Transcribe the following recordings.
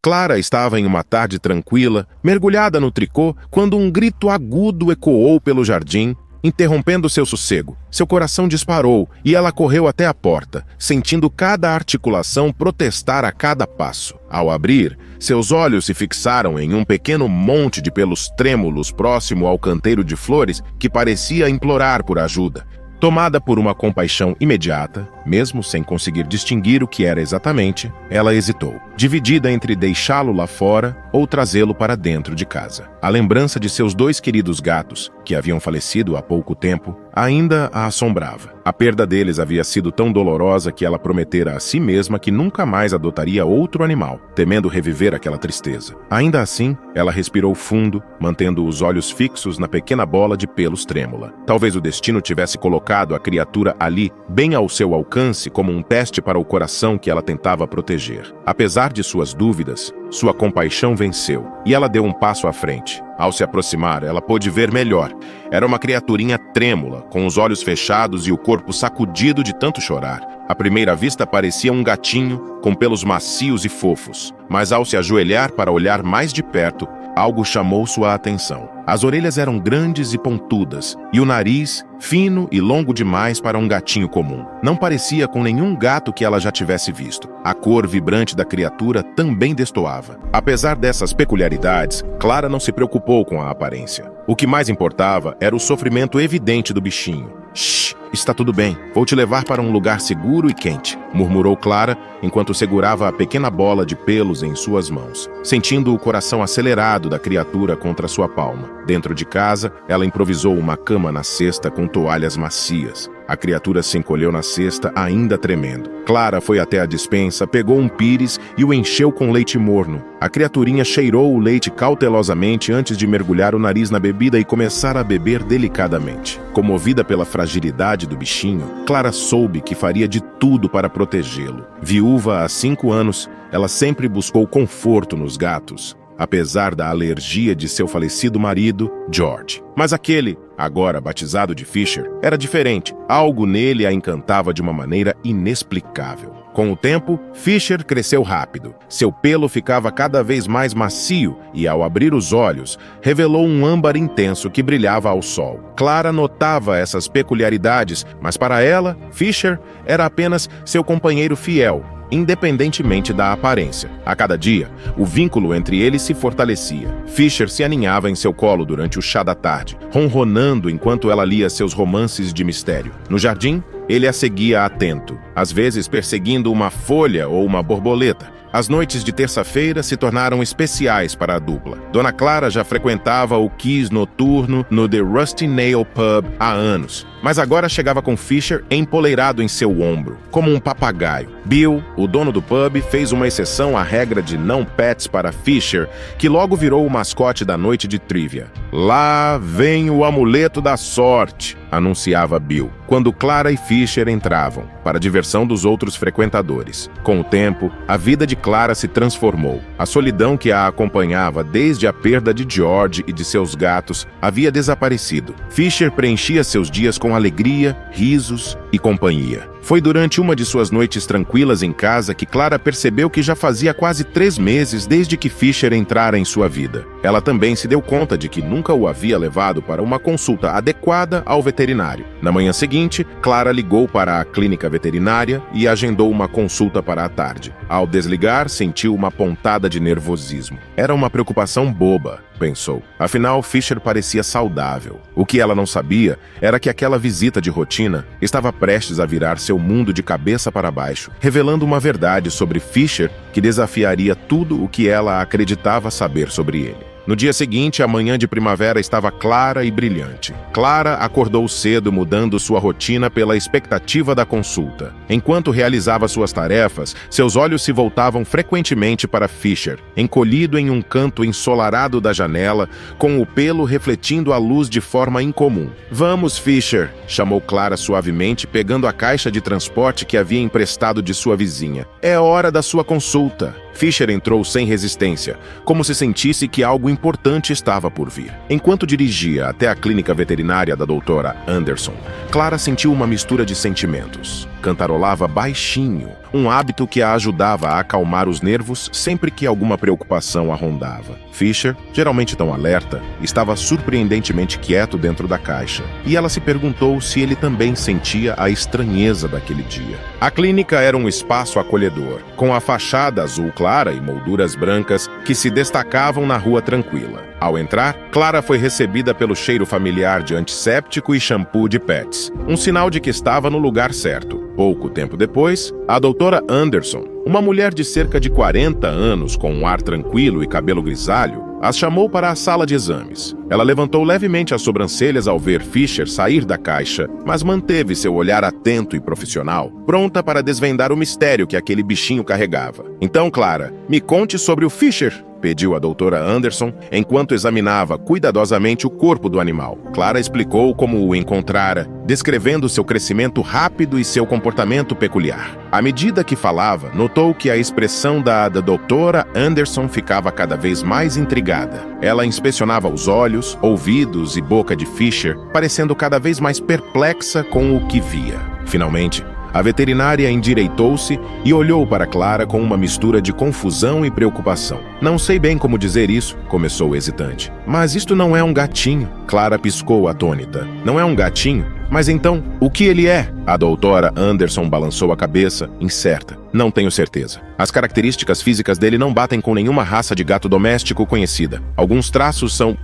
Clara estava em uma tarde tranquila, mergulhada no tricô, quando um grito agudo ecoou pelo jardim, interrompendo seu sossego. Seu coração disparou e ela correu até a porta, sentindo cada articulação protestar a cada passo. Ao abrir, seus olhos se fixaram em um pequeno monte de pelos trêmulos próximo ao canteiro de flores que parecia implorar por ajuda. Tomada por uma compaixão imediata, mesmo sem conseguir distinguir o que era exatamente, ela hesitou, dividida entre deixá-lo lá fora ou trazê-lo para dentro de casa. A lembrança de seus 2 queridos gatos, que haviam falecido há pouco tempo, ainda a assombrava. A perda deles havia sido tão dolorosa que ela prometera a si mesma que nunca mais adotaria outro animal, temendo reviver aquela tristeza. Ainda assim, ela respirou fundo, mantendo os olhos fixos na pequena bola de pelos trêmula. Talvez o destino tivesse colocado a criatura ali, bem ao seu alcance, como um teste para o coração que ela tentava proteger. Apesar de suas dúvidas, sua compaixão venceu, e ela deu um passo à frente. Ao se aproximar, ela pôde ver melhor. Era uma criaturinha trêmula, com os olhos fechados e o corpo sacudido de tanto chorar. À primeira vista parecia um gatinho, com pelos macios e fofos. Mas ao se ajoelhar para olhar mais de perto, algo chamou sua atenção. As orelhas eram grandes e pontudas, e o nariz fino e longo demais para um gatinho comum. Não parecia com nenhum gato que ela já tivesse visto. A cor vibrante da criatura também destoava. Apesar dessas peculiaridades, Clara não se preocupou com a aparência. O que mais importava era o sofrimento evidente do bichinho. "Shh, está tudo bem. Vou te levar para um lugar seguro e quente", murmurou Clara, enquanto segurava a pequena bola de pelos em suas mãos, sentindo o coração acelerado da criatura contra sua palma. Dentro de casa, ela improvisou uma cama na cesta com toalhas macias. A criatura se encolheu na cesta, ainda tremendo. Clara foi até a despensa, pegou um pires e o encheu com leite morno. A criaturinha cheirou o leite cautelosamente antes de mergulhar o nariz na bebida e começar a beber delicadamente. Comovida pela fragilidade do bichinho, Clara soube que faria de tudo para protegê-lo. Viúva há 5 anos, ela sempre buscou conforto nos gatos, apesar da alergia de seu falecido marido, George. Mas aquele, agora batizado de Fisher, era diferente. Algo nele a encantava de uma maneira inexplicável. Com o tempo, Fisher cresceu rápido. Seu pelo ficava cada vez mais macio e, ao abrir os olhos, revelou um âmbar intenso que brilhava ao sol. Clara notava essas peculiaridades, mas para ela, Fisher era apenas seu companheiro fiel, independentemente da aparência. A cada dia, o vínculo entre eles se fortalecia. Fisher se aninhava em seu colo durante o chá da tarde, ronronando enquanto ela lia seus romances de mistério. No jardim, ele a seguia atento, às vezes perseguindo uma folha ou uma borboleta. As noites de terça-feira se tornaram especiais para a dupla. Dona Clara já frequentava o Kiss noturno no The Rusty Nail Pub há anos, mas agora chegava com Fisher empoleirado em seu ombro, como um papagaio. Bill, o dono do pub, fez uma exceção à regra de não pets para Fisher, que logo virou o mascote da noite de trivia. "Lá vem o amuleto da sorte", anunciava Bill, quando Clara e Fisher entravam, para a diversão dos outros frequentadores. Com o tempo, a vida de Clara se transformou. A solidão que a acompanhava desde a perda de George e de seus gatos havia desaparecido. Fisher preenchia seus dias com alegria, risos e companhia. Foi durante uma de suas noites tranquilas em casa que Clara percebeu que já fazia quase 3 meses desde que Fisher entrara em sua vida. Ela também se deu conta de que nunca o havia levado para uma consulta adequada ao veterinário. Na manhã seguinte, Clara ligou para a clínica veterinária e agendou uma consulta para a tarde. Ao desligar, sentiu uma pontada de nervosismo. Era uma preocupação boba, pensou. Afinal, Fisher parecia saudável. O que ela não sabia era que aquela visita de rotina estava prestes a virar seu mundo de cabeça para baixo, revelando uma verdade sobre Fisher que desafiaria tudo o que ela acreditava saber sobre ele. No dia seguinte, a manhã de primavera estava clara e brilhante. Clara acordou cedo, mudando sua rotina pela expectativa da consulta. Enquanto realizava suas tarefas, seus olhos se voltavam frequentemente para Fisher, encolhido em um canto ensolarado da janela, com o pelo refletindo a luz de forma incomum. "Vamos, Fisher", chamou Clara suavemente, pegando a caixa de transporte que havia emprestado de sua vizinha. "É hora da sua consulta." Fisher entrou sem resistência, como se sentisse que algo importante estava por vir. Enquanto dirigia até a clínica veterinária da doutora Anderson, Clara sentiu uma mistura de sentimentos: cantarolava baixinho, um hábito que a ajudava a acalmar os nervos sempre que alguma preocupação a rondava. Fisher, geralmente tão alerta, estava surpreendentemente quieto dentro da caixa, e ela se perguntou se ele também sentia a estranheza daquele dia. A clínica era um espaço acolhedor, com a fachada azul clara e molduras brancas que se destacavam na rua tranquila. Ao entrar, Clara foi recebida pelo cheiro familiar de antisséptico e shampoo de pets, um sinal de que estava no lugar certo. Pouco tempo depois, a doutora Anderson, uma mulher de cerca de 40 anos com um ar tranquilo e cabelo grisalho, as chamou para a sala de exames. Ela levantou levemente as sobrancelhas ao ver Fisher sair da caixa, mas manteve seu olhar atento e profissional, pronta para desvendar o mistério que aquele bichinho carregava. "Então, Clara, me conte sobre o Fisher", pediu a doutora Anderson, enquanto examinava cuidadosamente o corpo do animal. Clara explicou como o encontrara, descrevendo seu crescimento rápido e seu comportamento peculiar. À medida que falava, notou que a expressão da doutora Anderson ficava cada vez mais intrigada. Ela inspecionava os olhos, ouvidos e boca de Fisher, parecendo cada vez mais perplexa com o que via. Finalmente, a veterinária endireitou-se e olhou para Clara com uma mistura de confusão e preocupação. "Não sei bem como dizer isso", começou hesitante. "Mas isto não é um gatinho." Clara piscou atônita. "Não é um gatinho? Mas então, o que ele é?" A doutora Anderson balançou a cabeça, incerta. "Não tenho certeza. As características físicas dele não batem com nenhuma raça de gato doméstico conhecida. Alguns traços são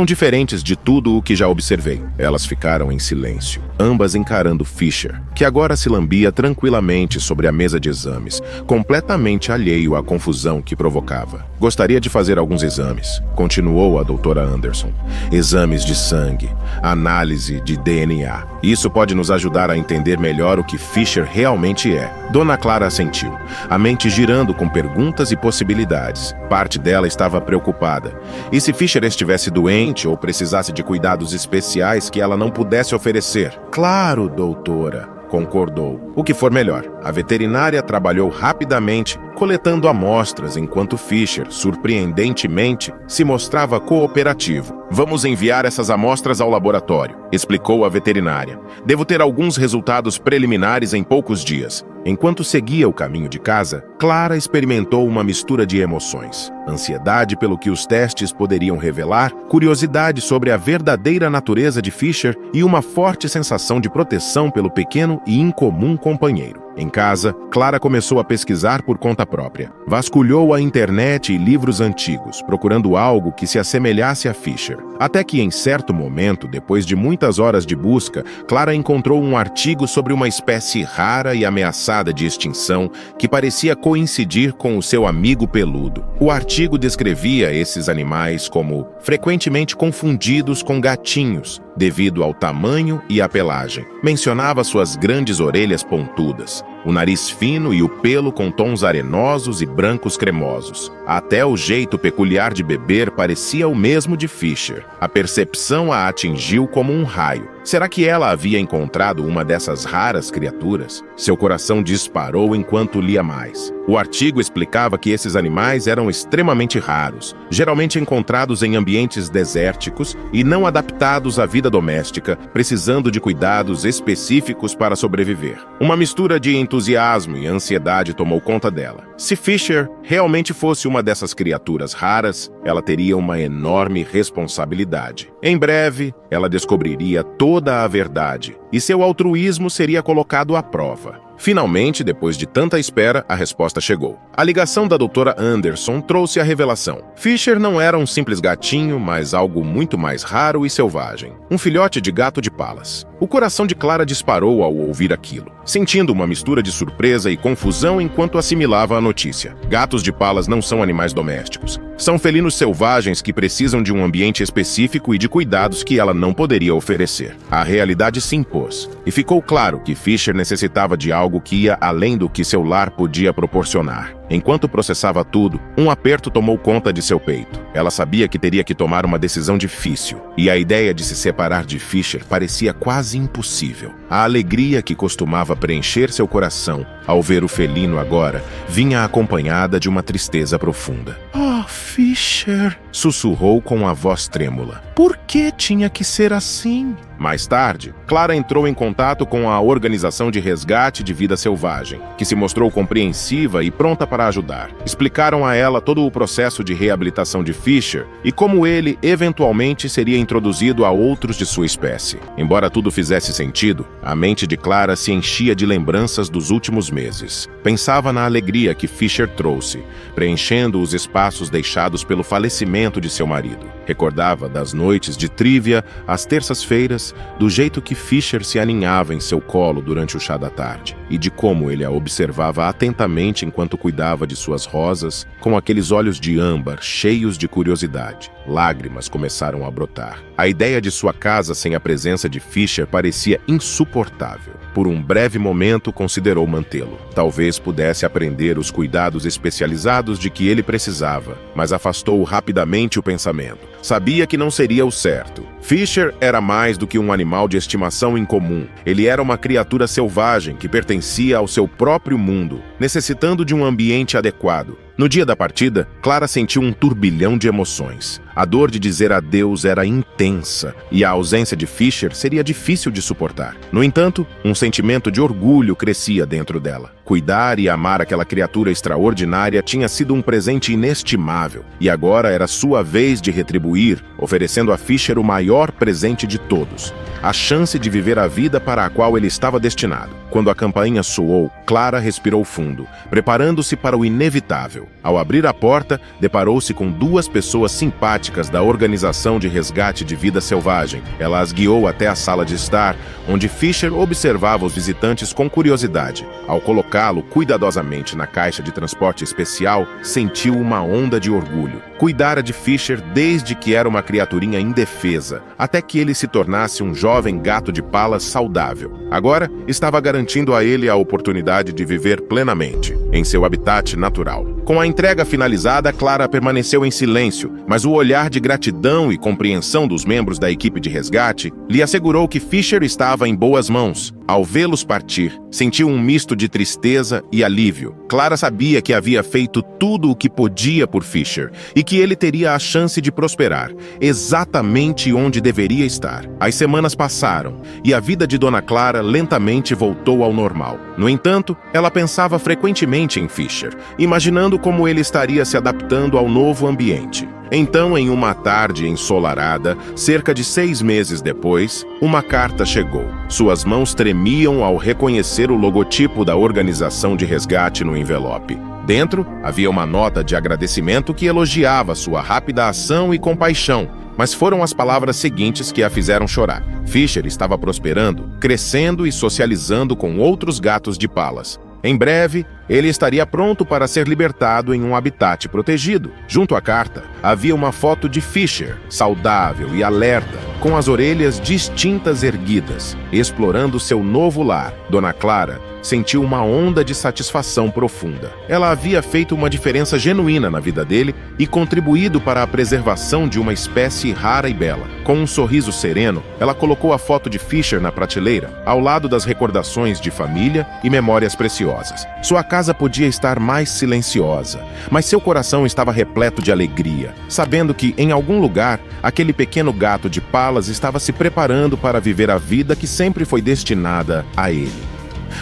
diferentes de tudo o que já observei." Elas ficaram em silêncio, ambas encarando Fisher, que agora se lambia tranquilamente sobre a mesa de exames, completamente alheio à confusão que provocava. "Gostaria de fazer alguns exames", continuou a doutora Anderson. "Exames de sangue, análise de DNA. Isso pode nos ajudar a entender melhor o que Fisher realmente é." Dona Clara assentiu, a mente girando com perguntas e possibilidades. Parte dela estava preocupada. E se Fisher estivesse doente ou precisasse de cuidados especiais que ela não pudesse oferecer? "Claro, doutora", concordou. "O que for melhor." A veterinária trabalhou rapidamente, coletando amostras, enquanto Fisher, surpreendentemente, se mostrava cooperativo. "Vamos enviar essas amostras ao laboratório", explicou a veterinária. "Devo ter alguns resultados preliminares em poucos dias." Enquanto seguia o caminho de casa, Clara experimentou uma mistura de emoções. Ansiedade pelo que os testes poderiam revelar, curiosidade sobre a verdadeira natureza de Fisher e uma forte sensação de proteção pelo pequeno e incomum companheiro. Em casa, Clara começou a pesquisar por conta própria. Vasculhou a internet e livros antigos, procurando algo que se assemelhasse a Fisher. Até que, em certo momento, depois de muitas horas de busca, Clara encontrou um artigo sobre uma espécie rara e ameaçada de extinção que parecia coincidir com o seu amigo peludo. O artigo descrevia esses animais como frequentemente confundidos com gatinhos, devido ao tamanho e à pelagem. Mencionava suas grandes orelhas pontudas, o nariz fino e o pelo com tons arenosos e brancos cremosos. Até o jeito peculiar de beber parecia o mesmo de Fisher. A percepção a atingiu como um raio. Será que ela havia encontrado uma dessas raras criaturas? Seu coração disparou enquanto lia mais. O artigo explicava que esses animais eram extremamente raros, geralmente encontrados em ambientes desérticos e não adaptados à vida doméstica, precisando de cuidados específicos para sobreviver. Uma mistura de entusiasmo e ansiedade tomou conta dela. Se Fisher realmente fosse uma dessas criaturas raras, ela teria uma enorme responsabilidade. Em breve, ela descobriria toda a verdade, e seu altruísmo seria colocado à prova. Finalmente, depois de tanta espera, a resposta chegou. A ligação da doutora Anderson trouxe a revelação. Fisher não era um simples gatinho, mas algo muito mais raro e selvagem. Um filhote de gato de palas. O coração de Clara disparou ao ouvir aquilo, sentindo uma mistura de surpresa e confusão enquanto assimilava a notícia. Gatos de palas não são animais domésticos. São felinos selvagens que precisam de um ambiente específico e de cuidados que ela não poderia oferecer. A realidade se impôs, e ficou claro que Fisher necessitava de algo que ia além do que seu lar podia proporcionar. Enquanto processava tudo, um aperto tomou conta de seu peito. Ela sabia que teria que tomar uma decisão difícil, e a ideia de se separar de Fisher parecia quase impossível. A alegria que costumava preencher seu coração ao ver o felino agora vinha acompanhada de uma tristeza profunda. "Oh, Fisher", sussurrou com a voz trêmula. Por que tinha que ser assim? Mais tarde, Clara entrou em contato com a Organização de Resgate de Vida Selvagem, que se mostrou compreensiva e pronta para ajudar. Explicaram a ela todo o processo de reabilitação de Fisher e como ele, eventualmente, seria introduzido a outros de sua espécie. Embora tudo fizesse sentido, a mente de Clara se enchia de lembranças dos últimos meses. Pensava na alegria que Fisher trouxe, preenchendo os espaços deixados pelo falecimento de seu marido. Recordava das noites de trívia às terças-feiras, do jeito que Fisher se aninhava em seu colo durante o chá da tarde, e de como ele a observava atentamente enquanto cuidava de suas rosas, com aqueles olhos de âmbar cheios de curiosidade. Lágrimas começaram a brotar. A ideia de sua casa sem a presença de Fisher parecia insuportável. Por um breve momento, considerou mantê-lo. Talvez pudesse aprender os cuidados especializados de que ele precisava, mas afastou rapidamente o pensamento. Sabia que não seria o certo. Fisher era mais do que um animal de estimação incomum. Ele era uma criatura selvagem que pertencia ao seu próprio mundo, necessitando de um ambiente adequado. No dia da partida, Clara sentiu um turbilhão de emoções. A dor de dizer adeus era intensa e a ausência de Fisher seria difícil de suportar. No entanto, um sentimento de orgulho crescia dentro dela. Cuidar e amar aquela criatura extraordinária tinha sido um presente inestimável, e agora era sua vez de retribuir, oferecendo a Fisher o maior presente de todos, a chance de viver a vida para a qual ele estava destinado. Quando a campainha soou, Clara respirou fundo, preparando-se para o inevitável. Ao abrir a porta, deparou-se com duas pessoas simpáticas da Organização de Resgate de Vida Selvagem. Ela as guiou até a sala de estar, onde Fisher observava os visitantes com curiosidade. Ao colocá-lo cuidadosamente na caixa de transporte especial, sentiu uma onda de orgulho. Cuidara de Fisher desde que era uma criaturinha indefesa, até que ele se tornasse um jovem gato de palas saudável. Agora, estava garantindo a ele a oportunidade de viver plenamente, em seu habitat natural. Com a entrega finalizada, Clara permaneceu em silêncio, mas o olhar de gratidão e compreensão dos membros da equipe de resgate lhe assegurou que Fisher estava em boas mãos. Ao vê-los partir, sentiu um misto de tristeza e alívio. Clara sabia que havia feito tudo o que podia por Fisher e que ele teria a chance de prosperar, exatamente onde deveria estar. As semanas passaram e a vida de Dona Clara lentamente voltou ao normal. No entanto, ela pensava frequentemente em Fisher, imaginando como ele estaria se adaptando ao novo ambiente. Então, em uma tarde ensolarada, cerca de 6 meses depois, uma carta chegou. Suas mãos tremiam ao reconhecer o logotipo da Organização de Resgate no envelope. Dentro, havia uma nota de agradecimento que elogiava sua rápida ação e compaixão, mas foram as palavras seguintes que a fizeram chorar. Fisher estava prosperando, crescendo e socializando com outros gatos de palas. Em breve, ele estaria pronto para ser libertado em um habitat protegido. Junto à carta, havia uma foto de Fisher, saudável e alerta, com as orelhas distintas erguidas, explorando seu novo lar. Dona Clara sentiu uma onda de satisfação profunda. Ela havia feito uma diferença genuína na vida dele e contribuído para a preservação de uma espécie rara e bela. Com um sorriso sereno, ela colocou a foto de Fisher na prateleira, ao lado das recordações de família e memórias preciosas. Sua casa podia estar mais silenciosa, mas seu coração estava repleto de alegria, sabendo que, em algum lugar, aquele pequeno gato de palas estava se preparando para viver a vida que sempre foi destinada a ele.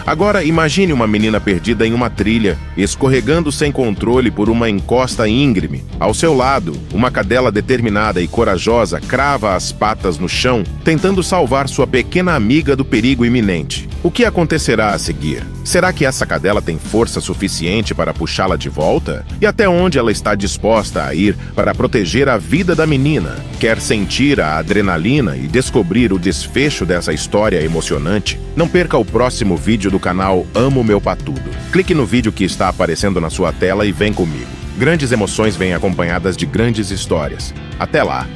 Agora imagine uma menina perdida em uma trilha, escorregando sem controle por uma encosta íngreme. Ao seu lado, uma cadela determinada e corajosa crava as patas no chão, tentando salvar sua pequena amiga do perigo iminente. O que acontecerá a seguir? Será que essa cadela tem força suficiente para puxá-la de volta? E até onde ela está disposta a ir para proteger a vida da menina? Quer sentir a adrenalina e descobrir o desfecho dessa história emocionante? Não perca o próximo vídeo do canal Amo Meu Patudo. Clique no vídeo que está aparecendo na sua tela e vem comigo. Grandes emoções vêm acompanhadas de grandes histórias. Até lá!